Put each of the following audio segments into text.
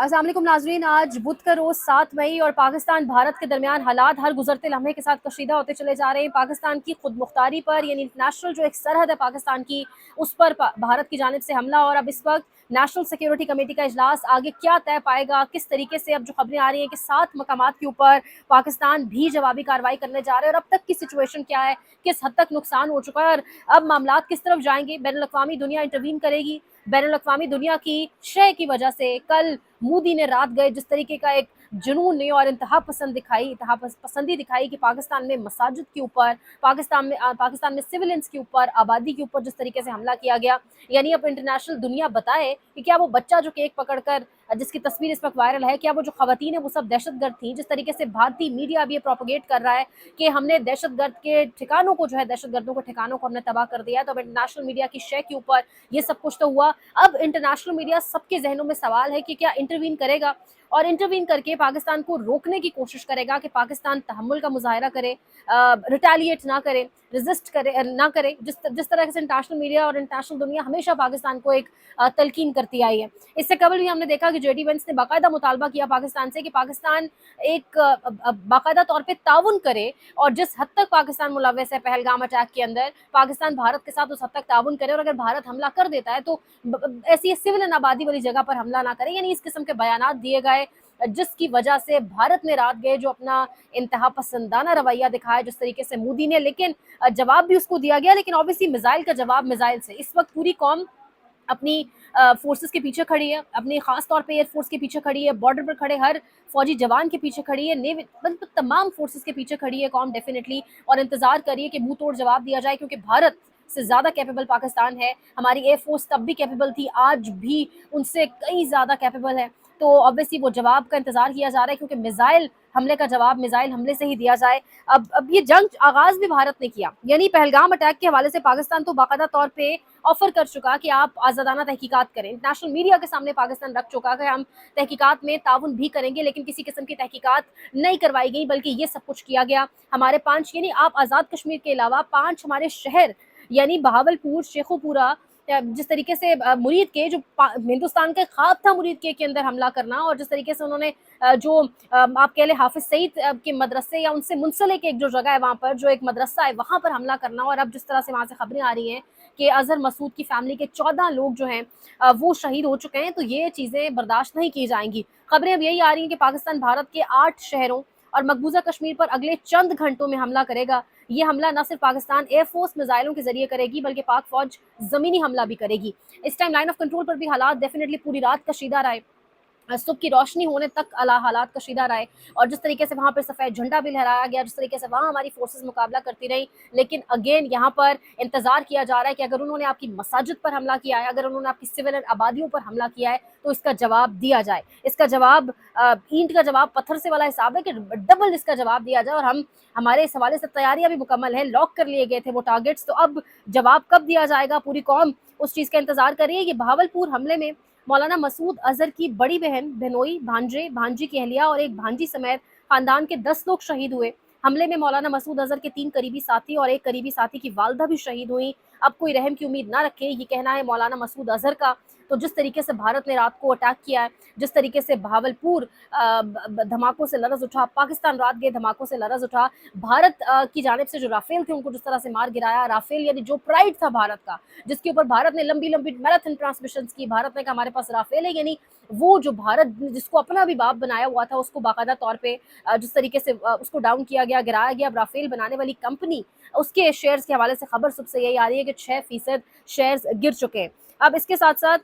अस्सलाम वालेकुम नाजरीन, आज बुध का रोज 7 मई और पाकिस्तान भारत के दरमियान हालात हर गुजरते लम्हे के साथ कशीदा होते चले जा रहे हैं। पाकिस्तान की खुद मुख्तारी पर यानी इंटरनेशनल जो एक सरहद है पाकिस्तान की, उस पर भारत की जानिब से हमला। और अब इस वक्त नेशनल सिक्योरिटी कमेटी का इजलास आगे क्या तय पाएगा, किस तरीके से अब जो खबरें आ रही हैं कि 7 मकामात के ऊपर पाकिस्तान भी जवाबी कार्रवाई करने जा रहे हैं और अब तक की सिचुएशन क्या है, किस हद तक नुकसान हो चुका है और अब मामलात किस तरफ जाएंगे। बैनुल अक़वामी दुनिया इंटरवीन करेगी। बैनुल अक़वामी दुनिया की शय की वजह से कल मोदी ने रात गए जिस तरीके का एक जुनून ने और इंतहा पसंदी दिखाई कि पाकिस्तान में मसाजिद के ऊपर, पाकिस्तान में सिविलियंस के ऊपर, आबादी के ऊपर जिस तरीके से हमला किया गया, यानी अब इंटरनेशनल दुनिया बताए कि क्या वो बच्चा जो केक पकड़कर, जिसकी तस्वीर इस वक्त वायरल है, क्या वो जो खवातीन है वो सब दहशतगर्द थी। जिस तरीके से भारतीय मीडिया भी ये प्रोपोगेट कर रहा है कि हमने दहशतगर्द के ठिकानों को, जो है दहशतगर्दों के ठिकानों को हमने तबाह कर दिया। तो अब इंटरनेशनल मीडिया की शय के ऊपर ये सब कुछ तो हुआ। अब इंटरनेशनल मीडिया सबके जहनों में सवाल है कि क्या इंटरवीन करेगा और इंटरवीन करके पाकिस्तान को रोकने की कोशिश करेगा कि पाकिस्तान तहम्मुल का मुजाहरा करे, रिटेलिएट ना करे, रेजिस्ट करे ना करे, जिस तरह से इंटरनेशनल मीडिया और इंटरनेशनल दुनिया हमेशा पाकिस्तान को एक तलकीन करती आई है। इससे कबल भी हमने देखा कि जेडी वेंस ने बाकायदा मुतालबा किया पाकिस्तान से कि पाकिस्तान एक बाकायदा तौर पर ताउन करे और जिस हद तक पाकिस्तान मुलव्वस है पहलगाम अटैक के अंदर, पाकिस्तान भारत के साथ उस हद तक ताउन करे और अगर भारत हमला कर देता है तो ऐसी सिविलियन आबादी वाली जगह पर हमला ना करे। यानी इस किस्म के बयानात दिए गए जिसकी वजह से भारत ने रात गए जो अपना इंतहा पसंदाना रवैया दिखाया जिस तरीके से मोदी ने, लेकिन जवाब भी उसको दिया गया। लेकिन ऑब्वियसली मिसाइल का जवाब मिसाइल से। इस वक्त पूरी कौम अपनी फोर्सेस के पीछे खड़ी है, अपनी खास तौर पे एयरफोर्स के पीछे खड़ी है, बॉर्डर पर खड़े हर फौजी जवान के पीछे खड़ी है, नेवी मतलब तमाम फोर्सेस के पीछे खड़ी है कौम डेफिनेटली, और इंतजार करिए कि मुंह तोड़ जवाब दिया जाए क्योंकि भारत से ज़्यादा कैपेबल पाकिस्तान है। हमारी एयरफोर्स तब भी कैपेबल थी, आज भी उनसे कई ज़्यादा कैपेबल है। तो ऑब्वियसली वो जवाब का इंतजार किया जा रहा है क्योंकि मिसाइल हमले का जवाब मिसाइल हमले से ही दिया जाए। अब ये जंग आगाज भी भारत ने किया, यानी पहलगाम अटैक के हवाले से पाकिस्तान तो बाकायदा तौर पे ऑफर कर चुका कि आप आज़ादाना तहकीकात करें। इंटरनेशनल मीडिया के सामने पाकिस्तान रख चुका कि हम तहकीकात में ताउन भी करेंगे, लेकिन किसी किस्म की तहकीकात नहीं करवाई गई बल्कि ये सब कुछ किया गया। हमारे 5 यानी आप आज़ाद कश्मीर के अलावा 5 हमारे शहर यानी बहावलपुर, शेखुपुरा, जिस तरीके से मुरीद के जो हिंदुस्तान का ख्वाब था मुरीद के अंदर हमला करना, और जिस तरीके से उन्होंने जो आप कह लें हाफिज सईद के मदरसे या उनसे मुंसलिक एक जो जगह है वहाँ पर जो एक मदरसा है वहाँ पर हमला करना, और अब जिस तरह से वहाँ से खबरें आ रही हैं कि अजहर मसूद की फैमिली के 14 लोग जो हैं वो शहीद हो चुके हैं, तो ये चीज़ें बर्दाश्त नहीं की जाएंगी। खबरें अब यही आ रही हैं कि पाकिस्तान भारत के 8 शहरों और मकबूजा कश्मीर पर अगले चंद घंटों में हमला करेगा। ये हमला न सिर्फ पाकिस्तान एयरफोर्स मिसाइलों के जरिए करेगी बल्कि पाक फौज जमीनी हमला भी करेगी। इस टाइम लाइन ऑफ कंट्रोल पर भी हालात डेफिनेटली पूरी रात कशीदा रहे, सुबह की रोशनी होने तक हालात कशीदा रहे, और जिस तरीके से वहाँ पर सफ़ेद झंडा भी लहराया गया, जिस तरीके से वहाँ हमारी फोर्सेस मुकाबला करती रही। लेकिन अगेन यहाँ पर इंतज़ार किया जा रहा है कि अगर उन्होंने आपकी मसाजिद पर हमला किया है, अगर उन्होंने आपकी सिविल आबादियों पर हमला किया है तो इसका जवाब दिया जाए। इसका जवाब ईंट का जवाब पत्थर से वाला हिसाब है कि डबल इसका जवाब दिया जाए, और हमारे इस हवाले से तैयारियां भी मुकम्मल है, लॉक कर लिए गए थे वो टारगेट्स। तो अब जवाब कब दिया जाएगा, पूरी कौम उस चीज़ का इंतजार कर रही है। कि बहावलपुर हमले में मौलाना मसूद अजहर की बड़ी बहन, बहनोई, भांजे, भांजी की अहलिया और एक भांजी समेत खानदान के 10 लोग शहीद हुए। हमले में मौलाना मसूद अजहर के 3 करीबी साथी और एक करीबी साथी की वालदा भी शहीद हुई। अब कोई रहम की उम्मीद ना रखे, ये कहना है मौलाना मसूद अजहर का। तो जिस तरीके से भारत ने रात को अटैक किया है, जिस तरीके से बहावलपुर धमाकों से लरज उठा, पाकिस्तान रात गए धमाकों से लरज उठा, भारत की जानिब से जो राफेल थे उनको जिस तरह से मार गिराया, राफेल यानी जो प्राइड था भारत का, जिसके ऊपर भारत ने लंबी लंबी मैराथन ट्रांसमिशन की, भारत ने कहा हमारे पास राफेल है, यानी वो जो भारत जिसको अपना भी बाप बनाया हुआ था उसको बाकायदा तौर पे जिस तरीके से उसको डाउन किया गया, गिराया गया। अब राफेल बनाने वाली कंपनी उसके शेयर्स के हवाले से खबर सबसे यही आ रही है कि 6% शेयर्स गिर चुके हैं। अब इसके साथ साथ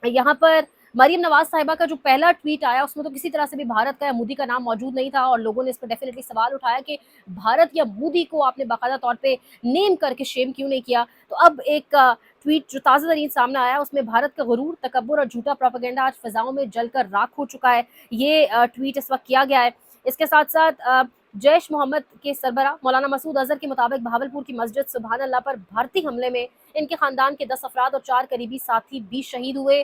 यहाँ पर मरीम नवाज साहिबा का जो पहला ट्वीट आया उसमें तो किसी तरह से भी भारत का या मोदी का नाम मौजूद नहीं था, और लोगों ने इस पर डेफिनेटली सवाल उठाया कि भारत या मोदी को आपने बाकायदा तौर पे नेम करके शेम क्यों नहीं किया। तो अब एक ट्वीट जो ताज़ा तरीन सामने आया उसमें भारत का गुरूर, तकब्बुर और झूठा प्रोपेगेंडा आज फिजाओं में जलकर राख हो चुका है। ये ट्वीट इस वक्त किया गया है। इसके साथ साथ जैश मोहम्मद के सरबरा मौलाना मसूद अजहर के मुताबिक भावलपुर की मस्जिद सुबहान अल्लाह पर भारतीय हमले में इनके खानदान के 10 अफराद और 4 करीबी साथी भी शहीद हुए।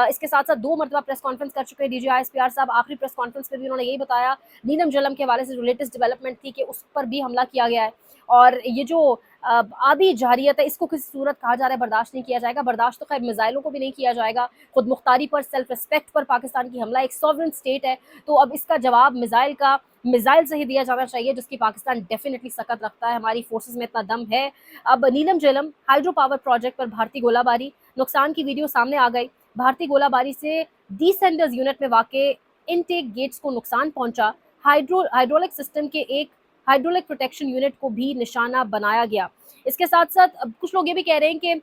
इसके साथ साथ 2 मरतबा प्रेस कॉन्फ्रेंस कर चुके DGI-SPR साहब। आखिरी प्रेस कॉन्फ्रेंस में भी उन्होंने यही बताया, नीलम जलम के हवाले से जो लेटेस्ट डेवलपमेंट थी कि उस पर भी हमला किया गया है और ये जो आबी जारियत है इसको किसी सूरत कहा जा रहा है बर्दाश्त नहीं किया जाएगा। बर्दाश्त तो खैर मिसाइलों को भी नहीं किया जाएगा, खुद मुख्तारी पर, सेल्फ रिस्पेक्ट पर पाकिस्तान की हमला, एक सॉवरेन स्टेट है, तो अब इसका जवाब मिसाइल से ही दिया जाना चाहिए, जिसकी पाकिस्तान डेफिनेटली सकत रखता है। हमारी फोर्सेस में इतना दम है। अब नीलम झेलम हाइड्रो पावर प्रोजेक्ट पर भारतीय गोलाबारी, नुकसान की वीडियो सामने आ गई। भारतीय गोलाबारी से डीसेंडर्स यूनिट में वाक़ इनटेक गेट्स को नुकसान पहुंचा। हाइड्रोलिक सिस्टम के एक हाइड्रोलिक प्रोटेक्शन यूनिट को भी निशाना बनाया गया। इसके साथ साथ अब कुछ लोग ये भी कह रहे हैं कि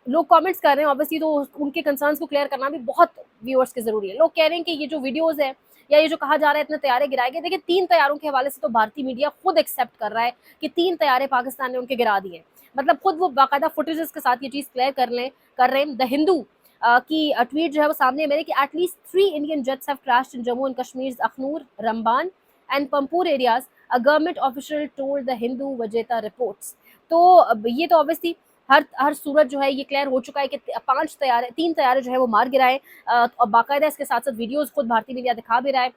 लोग कमेंट्स कर रहे हैं, ऑब्वियसली तो उनके कंसर्न्स को क्लियर करना भी बहुत व्यूअर्स के जरूरी है। लोग कह रहे हैं कि ये जो वीडियोस है या ये जो कहा जा रहा है इतने तैयारे गिराए गए, देखिए 3 तैयारों के हवाले से तो भारतीय मीडिया खुद एक्सेप्ट कर रहा है कि 3 तैयारे पाकिस्तान ने उनके गिरा दिए। मतलब खुद वो बाकायदा फुटेजेस के साथ ये चीज़ क्लियर कर रहे हैं। द हिंदू की ट्वीट जो है वो सामने मेरे कि at least 3 Indian jets have crashed in Jammu and Kashmir Akhnoor, Ramban and Pampore areas, a government official told the Hindu वजेता रिपोर्ट्स। तो ये तो ऑब्वियसली हर सूरत जो है ये क्लियर हो चुका है कि 3 तैयारे जो है वो मार गिराए और बाकायदा इसके साथ साथ वीडियोस खुद भारतीय मीडिया दिखा भी रहा है।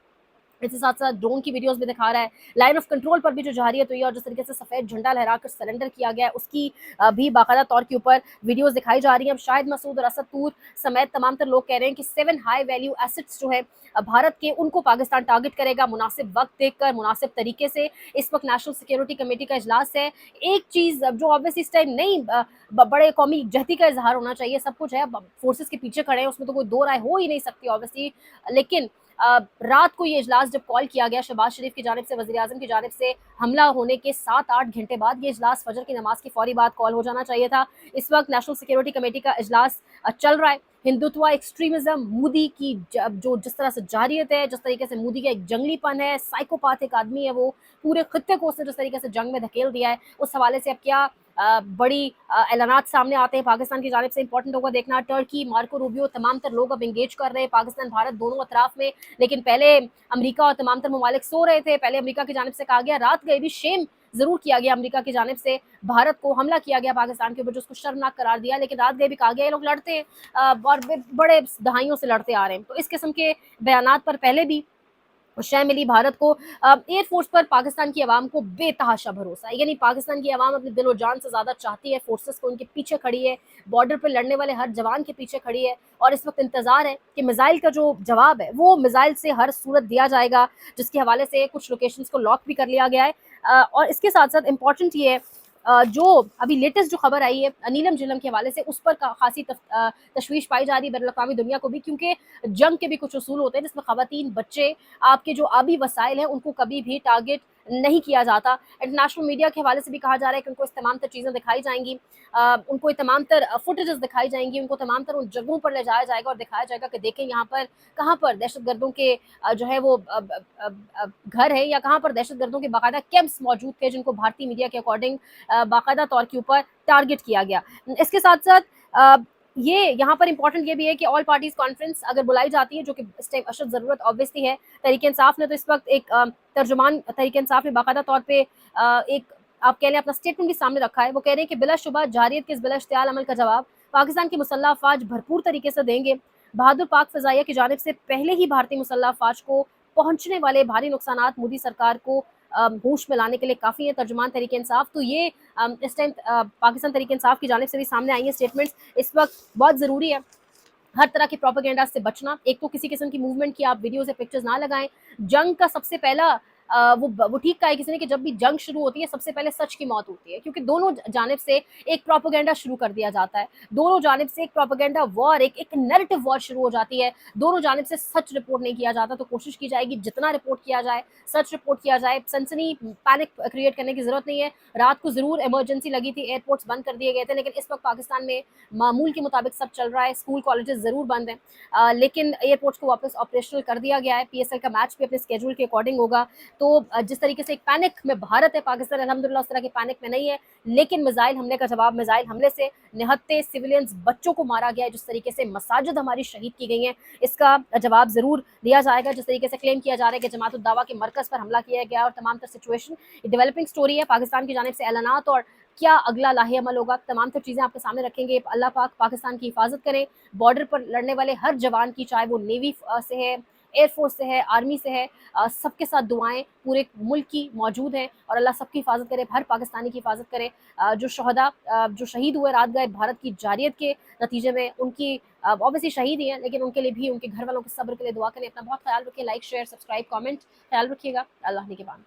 इसके साथ साथ ड्रोन की वीडियोस भी दिखा रहा है। लाइन ऑफ कंट्रोल पर भी जो जारियत हुई है और जिस तरीके से सफ़ेद झंडा लहराकर सरेंडर किया गया है उसकी भी बाकायदा तौर के ऊपर वीडियोस दिखाई जा रही हैं। अब शाहिद मसूद और असद तूर समेत तमाम तर लोग कह रहे हैं कि 7 हाई वैल्यू एसेट्स जो है भारत के, उनको पाकिस्तान टारगेट करेगा मुनासिब वक्त देखकर, मुनासिब तरीके से। इस वक्त नेशनल सिक्योरिटी कमेटी का इजलास है। एक चीज़ जो ऑब्वियसली इस टाइम नहीं बड़े कौमी जहती का इजहार होना चाहिए, सब कुछ है, फोर्सेस के पीछे खड़े हैं, उसमें तो कोई दो राय हो ही नहीं सकती ऑब्वियसली। लेकिन रात को ये इजलास जब कॉल किया गया शहबाज शरीफ की जानिब से, वज़ीर आज़म की जानिब से, हमला होने के 7-8 घंटे बाद ये इजलास फजर की नमाज की फौरी बाद कॉल हो जाना चाहिए था। इस वक्त नेशनल सिक्योरिटी कमेटी का इजलास चल रहा है। हिंदुत्व, एक्सट्रीमिज्म, मोदी की जो जिस तरह से जारियत है, जिस तरीके से मोदी का एक जंगलीपन है, साइकोपैथिक आदमी है वो, पूरे खत्ते को उसने जिस तरीके से जंग में धकेल दिया है, उस हवाले से अब क्या बड़ी ऐलानात सामने आते हैं पाकिस्तान की जानिब से। इंपॉर्टेंट होगा देखना, टर्की, मार्को रूबियो, तमाम तर लोग अब इंगेज कर रहे हैं पाकिस्तान भारत दोनों अतराफ में। लेकिन पहले अमेरिका और तमाम तर ममालिक सो रहे थे। पहले अमेरिका की जानिब से कहा गया, रात गए भी शेम जरूर किया गया अमेरिका की जानिब से, भारत को हमला किया गया पाकिस्तान के ऊपर, जो उसको शर्मनाक करार दिया, लेकिन रात गए भी कहा गया ये लोग लड़ते हैं और बड़े दहाइयों से लड़ते आ रहे हैं। तो इस किस्म के बयानात पर पहले भी शय मिली भारत को। एयरफोर्स पर पाकिस्तान की आवाम को बेतहाशा भरोसा है, यानी पाकिस्तान की आवाम अपने दिलो जान से ज़्यादा चाहती है, फोर्सेस को उनके पीछे खड़ी है, बॉर्डर पर लड़ने वाले हर जवान के पीछे खड़ी है और इस वक्त इंतज़ार है कि मिसाइल का जो जवाब है वो मिसाइल से हर सूरत दिया जाएगा, जिसके हवाले से कुछ लोकेशंस को लॉक भी कर लिया गया है। और इसके साथ साथ इम्पॉर्टेंट ये है, जो अभी लेटेस्ट जो खबर आई है नीलम झिलम के हवाले से, उस पर खासी तशवीश पाई जा रही है बैनुल-अक़वामी दुनिया को भी, क्योंकि जंग के भी कुछ उसूल होते हैं जिसमें ख़वातीन, बच्चे, आपके जो आबी वसाइल हैं उनको कभी भी टारगेट नहीं किया जाता। इंटरनेशनल मीडिया के हवाले से भी कहा जा रहा है कि उनको इस तमाम तर चीज़ें दिखाई जाएंगी, उनको तमाम तर फुटेजेस दिखाई जाएंगी, उनको तमाम तर उन जगहों पर ले जाया जाएगा और दिखाया जाएगा कि देखें यहाँ पर कहाँ पर दहशतगर्दों के जो है वो घर है, या कहाँ पर दहशतगर्दों के बाकायदा कैंप्स मौजूद थे जिनको भारतीय मीडिया के अकॉर्डिंग बाकायदा तौर के ऊपर टारगेट किया गया। इसके साथ साथ ये यहाँ पर इंपॉर्टेंट ये भी है कि ऑल पार्टीज कॉन्फ्रेंस अगर बुलाई जाती है, जो कि इस टाइम अशद ज़रूरत ऑब्वियसली है, तहरीक इंसाफ ने तो इस वक्त एक तर्जुमान तहरीक इंसाफ ने बाकायदा तौर पे एक आप कह लें अपना स्टेटमेंट भी सामने रखा है। वो कह रहे हैं कि बिलाशुबा जारियत के इस बिलाश्तियाल अमल का जवाब पाकिस्तान की मुसल्लह अफवाज भरपूर तरीके से देंगे। बहादुर पाक फ़ज़ाइया की जानिब से पहले ही भारतीय मुसल्लह अफवाज को पहुँचने वाले भारी नुकसानात मोदी सरकार को होश में लाने के लिए काफ़ी है। तर्जुमान तहरीक इंसाफ, तो ये इस टाइम पाकिस्तान तहरीक इंसाफ की जानिब से भी सामने आई हैं स्टेटमेंट्स। इस वक्त बहुत ज़रूरी है हर तरह के प्रोपेगेंडा से बचना। एक तो किसी किस्म की मूवमेंट की आप वीडियोस या पिक्चर्स ना लगाएं। जंग का सबसे पहला वो ठीक कहा है किसी ने कि जब भी जंग शुरू होती है सबसे पहले सच की मौत होती है, क्योंकि दोनों जानिब से एक प्रोपेगेंडा शुरू कर दिया जाता है, दोनों जानिब से एक प्रोपेगेंडा वॉर, एक नैरेटिव वॉर शुरू हो जाती है, दोनों जानिब से सच रिपोर्ट नहीं किया जाता। तो कोशिश की जाएगी जितना रिपोर्ट किया जाए सच रिपोर्ट किया जाए। सनसनी पैनिक क्रिएट करने की जरूरत नहीं है। रात को जरूर इमरजेंसी लगी थी, एयरपोर्ट्स बंद कर दिए गए थे, लेकिन इस वक्त पाकिस्तान में मामूल के मुताबिक सब चल रहा है। स्कूल कॉलेजेस जरूर बंद हैं, लेकिन एयरपोर्ट्स को वापस ऑपरेशनल कर दिया गया है। PSL का मैच भी अपने स्केड्यूल के अकॉर्डिंग होगा। तो जिस तरीके से एक पैनिक में भारत है, पाकिस्तान अल्हम्दुलिल्लाह उस तरह के पैनिक में नहीं है, लेकिन मिसाइल हमले का जवाब, मिसाइल हमले से निहत्ते सिविलियंस बच्चों को मारा गया है, जिस तरीके से मसाजिद हमारी शहीद की गई हैं, इसका जवाब ज़रूर दिया जाएगा। जिस तरीके से क्लेम किया जा रहा है कि जमात उद दावा के मरकज़ पर हमला किया गया और तमाम तर सिचुएशन डेवलपिंग स्टोरी है, पाकिस्तान की जानिब से ऐलानात और क्या अगला लाहे अमल होगा, तमाम तर चीज़ें आपके सामने रखेंगे। अल्लाह पाक पाकिस्तान की हिफाजत करें, बॉर्डर पर लड़ने वाले हर जवान की, चाहे वो नेवी से है, एयरफोर्स से है, आर्मी से है, सबके साथ दुआएं पूरे मुल्क की मौजूद हैं और अल्लाह सबकी हिफाजत करे, हर पाकिस्तानी की हिफाजत करे। जो शहदा जो शहीद हुए रात गए भारत की जारियत के नतीजे में, उनकी ऑब्वियसली शहीद ही हैं, लेकिन उनके लिए भी, उनके घर वालों के सब्र के लिए दुआ करें। अपना बहुत ख्याल रखें। लाइक शेयर सब्सक्राइब कमेंट ख्याल रखिएगा। अल्लाह निगहबान।